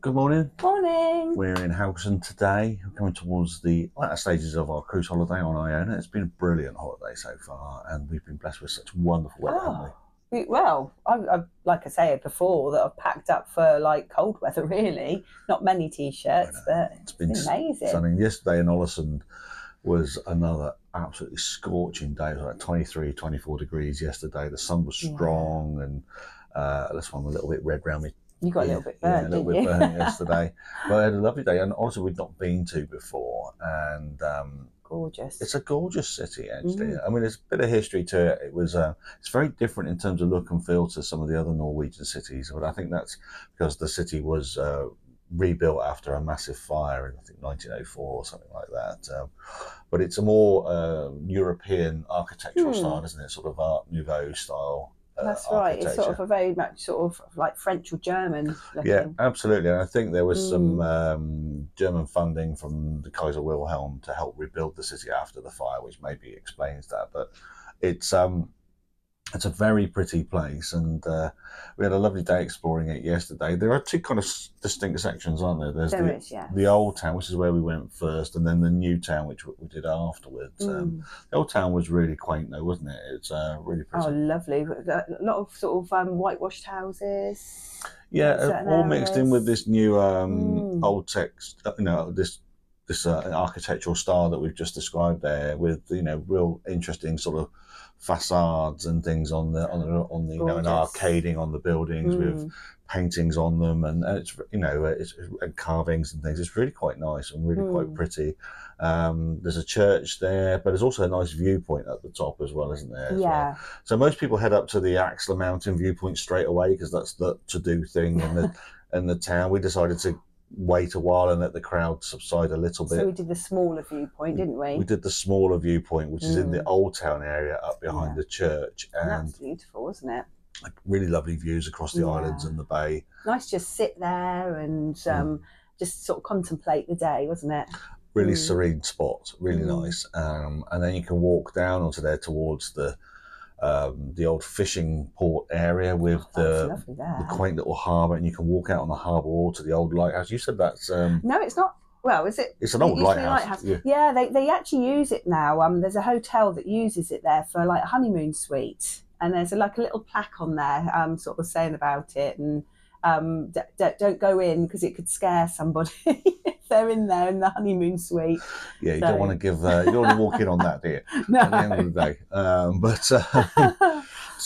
Good morning. Morning. We're in Alesund today. We're coming towards the latter stages of our cruise holiday on Iona. It's been a brilliant holiday so far, and we've been blessed with such wonderful weather, haven't we? Well, I've like I said before, that I've packed up for like cold weather. Really, not many t-shirts, but it's been amazing. Stunning. Yesterday in Alesund was another absolutely scorching day. It was like 23, 24 degrees yesterday. The sun was strong, and this one was a little bit red round me. You got a little bit burnt, a little bit burnt yesterday. But I had a lovely day, and also we'd not been to before, and gorgeous. It's a gorgeous city, actually. I mean, there's a bit of history to it. It was it's very different in terms of look and feel to some of the other Norwegian cities, but I think that's because the city was rebuilt after a massive fire in, I think, 1904 or something like that. But it's a more European architectural style, isn't it? Sort of Art Nouveau style. That's right. It's sort of a very much sort of like French or German looking. Yeah, absolutely. And I think there was some German funding from the Kaiser Wilhelm to help rebuild the city after the fire, which maybe explains that. But it's a very pretty place, and we had a lovely day exploring it yesterday. There are two kind of distinct sections, aren't there? There's the old town, which is where we went first, and then the new town, which we did afterwards. The old town was really quaint, though, wasn't it? It's really pretty. Oh, lovely! A lot of sort of whitewashed houses. Yeah, all mixed in with this new old text. This architectural style that we've just described there, with real interesting sort of facades and things on the and arcading on the buildings with paintings on them, and it's and carvings and things. It's really quite nice and really quite pretty. There's a church there, but there's also a nice viewpoint at the top as well, isn't there? Yeah. So most people head up to the Aksla mountain viewpoint straight away because that's the to-do thing in the town. We decided to wait a while and let the crowd subside a little bit. So we did the smaller viewpoint, didn't we? We did the smaller viewpoint, which is in the old town area up behind the church. And that's beautiful, isn't it? Like really lovely views across the islands and the bay. Nice to just sit there and just sort of contemplate the day, wasn't it? Really serene spot, really nice. And then you can walk down onto there towards the old fishing port area with the quaint little harbour, and you can walk out on the harbour wall to the old lighthouse. You said that's no, it's not. Well, is it? It's an old lighthouse. Yeah, they actually use it now. There's a hotel that uses it there for like a honeymoon suite, and there's like a little plaque on there, sort of saying about it, and don't go in because it could scare somebody if they're in there in the honeymoon suite. Yeah, you don't want to give. You don't want to walk in on that, do you? No. At the end of the day, but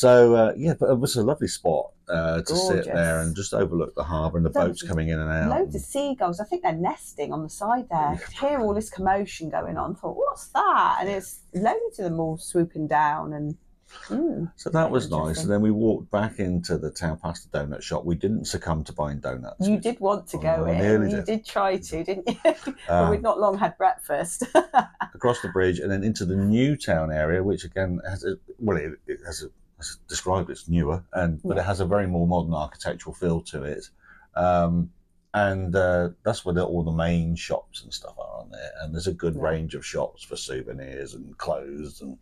it was a lovely spot to sit there and just overlook the harbour and the boats coming in and out. Loads of seagulls. I think they're nesting on the side there. You could hear all this commotion going on. I thought, what's that? And it's loads of them all swooping down and. So that was nice, and then we walked back into the town past the donut shop. We didn't succumb to buying donuts. You did want to go in. You did try to, didn't you? But we'd not long had breakfast. Across the bridge and then into the new town area, which again has as described, it's newer, but it has a very more modern architectural feel to it. And that's where all the main shops and stuff are on there. And there's a good range of shops for souvenirs and clothes and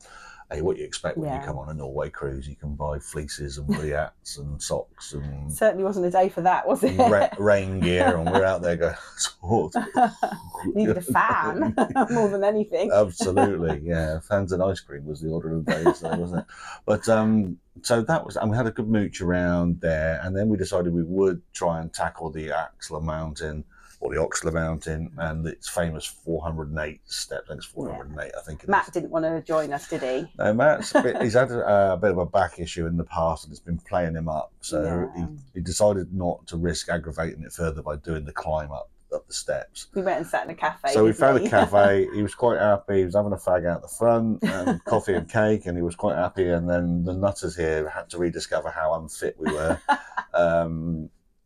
what you expect when you come on a Norway cruise. You can buy fleeces and hats and socks. And certainly wasn't a day for that, was it? Rain gear, and we're out there going, needed a fan more than anything. Absolutely, yeah. Fans and ice cream was the order of the day, wasn't it? But so that was, and we had a good mooch around there, and then we decided we would try and tackle the Aksla mountain, or the Aksla mountain, and its famous 408 steps. I think it's 408, I think it is. Matt didn't want to join us, did he? No, he's had a bit of a back issue in the past, and it's been playing him up. So he decided not to risk aggravating it further by doing the climb up the steps. We went and sat in a cafe. So we found a cafe. He was quite happy. He was having a fag out the front, and coffee and cake, and he was quite happy. And then the nutters here had to rediscover how unfit we were.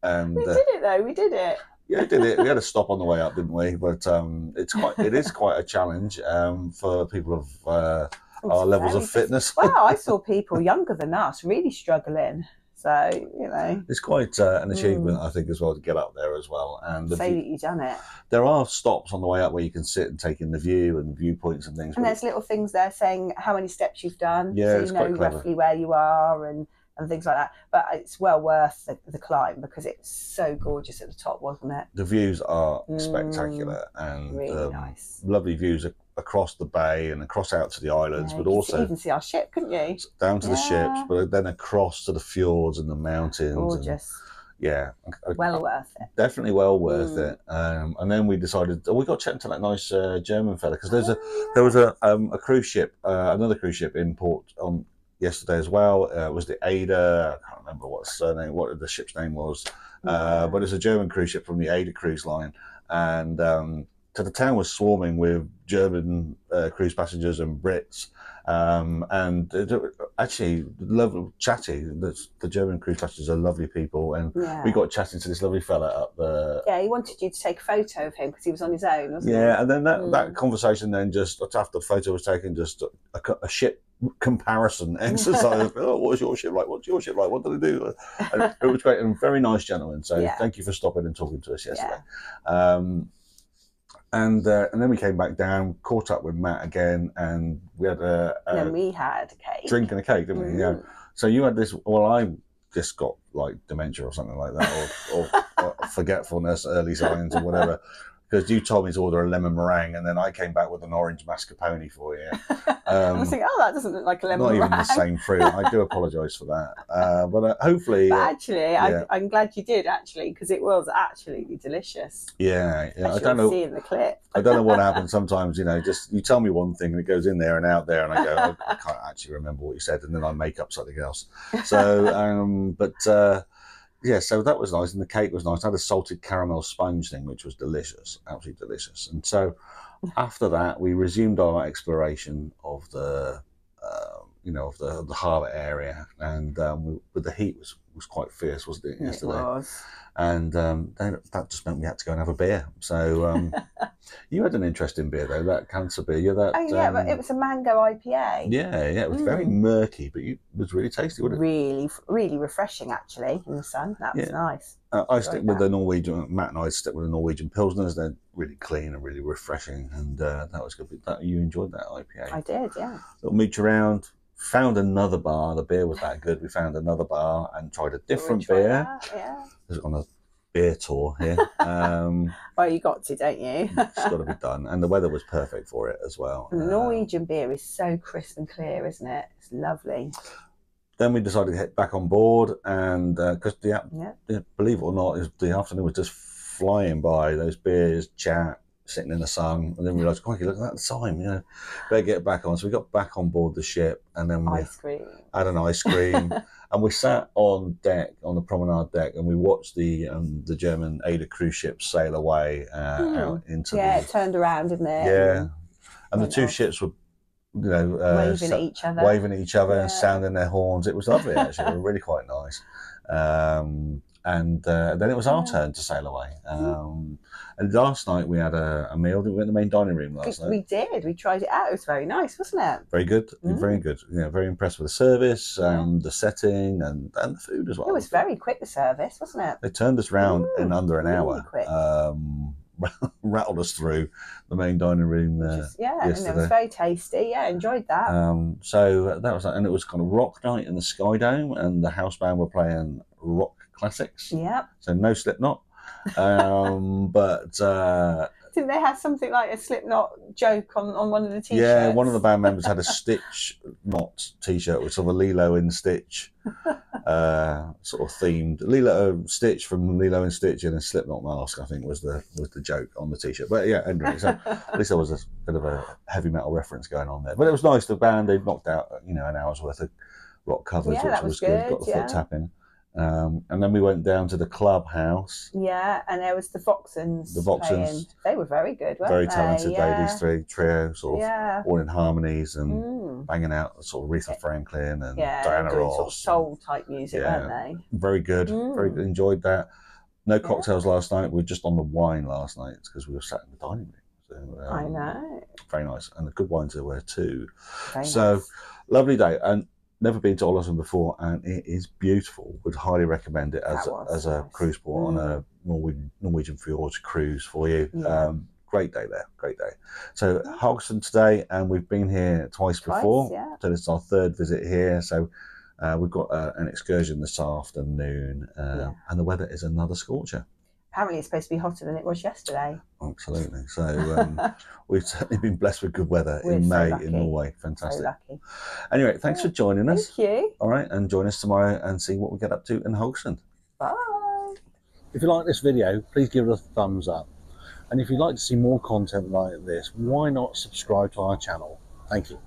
We did it though. We did it. Yeah, we did it. We had a stop on the way up, didn't we? But it is quite a challenge for people of our levels of fitness. Well, I saw people younger than us really struggling. So, it's quite an achievement, I think, as well, to get up there as well. And say that you've done it. There are stops on the way up where you can sit and take in the view and viewpoints and things. And there's little things there saying how many steps you've done, so you know roughly where you are, and and things like that. But it's well worth the climb because it's so gorgeous at the top, wasn't it? The views are spectacular, and really nice. Lovely views across the bay and across out to the islands, but also you can see our ship, couldn't you? Down to the ships, but then across to the fjords and the mountains. Gorgeous. Yeah, well worth it. Definitely well worth it. And then we decided we got checked to that nice German fella because there was a cruise ship, another cruise ship in port on yesterday as well. It was the Ada. I can't remember what the ship's name was, but it's a German cruise ship from the Ada cruise line, and so the town was swarming with German cruise passengers and Brits. And actually, lovely, chatty. The German cruise passengers are lovely people, and we got chatting to this lovely fella up there. Yeah, he wanted you to take a photo of him because he was on his own, wasn't he? Yeah, and then that conversation, then just after the photo was taken, just a ship comparison exercise. Oh, what's your ship like? What's your ship like? What did they do? And it was great, and very nice gentleman. So thank you for stopping and talking to us yesterday. And then we came back down, caught up with Matt again, and we had then we had a cake. Drink and a cake, didn't we? Yeah. So you had this. Well, I just got like dementia or something like that, or forgetfulness, early signs, or whatever. Because you told me to order a lemon meringue, and then I came back with an orange mascarpone for you. I was thinking, that doesn't look like a lemon meringue. Not even the same fruit. I do apologise for that. But hopefully... But actually, I'm glad you did, actually, because it was absolutely delicious. Yeah. I don't know. See in the clip. I don't know what happens sometimes, just you tell me one thing and it goes in there and out there, and I go, I can't actually remember what you said, and then I make up something else. So, yeah, so that was nice, and the cake was nice. I had a salted caramel sponge thing, which was delicious, absolutely delicious. And so, after that, we resumed our exploration of the, of the harbour area, and but the heat was quite fierce, wasn't it, yesterday? It was. And that just meant we had to go and have a beer. So you had an interesting beer though, that cancer beer. But it was a mango IPA. Yeah, it was very murky, but it was really tasty, wasn't it? Really, really refreshing actually in the sun. That was nice. I stick with the Norwegian. Matt and I stick with the Norwegian Pilsners. They're really clean and really refreshing, and that was good. You enjoyed that IPA? I did, yeah. Little mooch around. Found another bar. The beer was that good. We found another bar and tried a different beer. Yeah. On a beer tour here. Well, you got to, don't you? It's got to be done, and the weather was perfect for it as well. Norwegian beer is so crisp and clear, isn't it? It's lovely. Then we decided to head back on board, and because believe it or not, the afternoon was just flying by. Those beers, chat, sitting in the sun, and then we realised, crikey, look at that time, better get back on. So we got back on board the ship, and then we had an ice cream, and we sat on deck, on the promenade deck, and we watched the German Ada cruise ship sail away out into it turned around, didn't it? Yeah, and the two ships were waving at each other, and sounding their horns. It was lovely, actually. It was really quite nice. And then it was our turn to sail away. And last night we had a meal. We went to the main dining room last night. We did. We tried it out. It was very nice, wasn't it? Very good. Very good. Very impressed with the service and the setting and the food as well. It was very quick, the service, wasn't it? They turned us round in under an hour. Quick. Rattled us through the main dining room yesterday. And it was very tasty. Yeah, enjoyed that. So that was, and it was kind of rock night in the Sky Dome, and the house band were playing rock classics. Yeah. So no Slipknot, but didn't they have something like a Slipknot joke on one of the t-shirts? Yeah, one of the band members had a Stitch Knot t-shirt with sort of a Lilo and Stitch sort of themed Stitch from Lilo and Stitch in a Slipknot mask, I think was the joke on the t-shirt. But yeah, anyway, so at least there was a bit of a heavy metal reference going on there. But it was nice. The band, they knocked out an hour's worth of rock covers, which was good. Got the foot tapping. And then we went down to the clubhouse. Yeah, and there was the Voxens. Playing. They were very good, weren't very they? Talented ladies, trio, sort of all in harmonies and banging out sort of Aretha Franklin and Diana Ross. Sort of soul type music, weren't they? Very good, very good. Enjoyed that. No cocktails last night. We were just on the wine last night because we were sat in the dining room. So, I know. Very nice, and the good wines there were too. Very nice. Lovely day. And never been to Alesund before, and it is beautiful. Would highly recommend it as a cruise port on a Norwegian Fjords cruise for you. Yeah. Great day there, great day. So Hogston today, and we've been here twice before. Yeah. So this is our third visit here. So We've got an excursion this afternoon, and the weather is another scorcher. Apparently it's supposed to be hotter than it was yesterday. Absolutely. So we've certainly been blessed with good weather in May in Norway. Fantastic. So lucky. Anyway, thanks for joining us. Thank you. All right, and join us tomorrow and see what we get up to in Alesund. Bye. If you like this video, please give it a thumbs up. And if you'd like to see more content like this, why not subscribe to our channel? Thank you.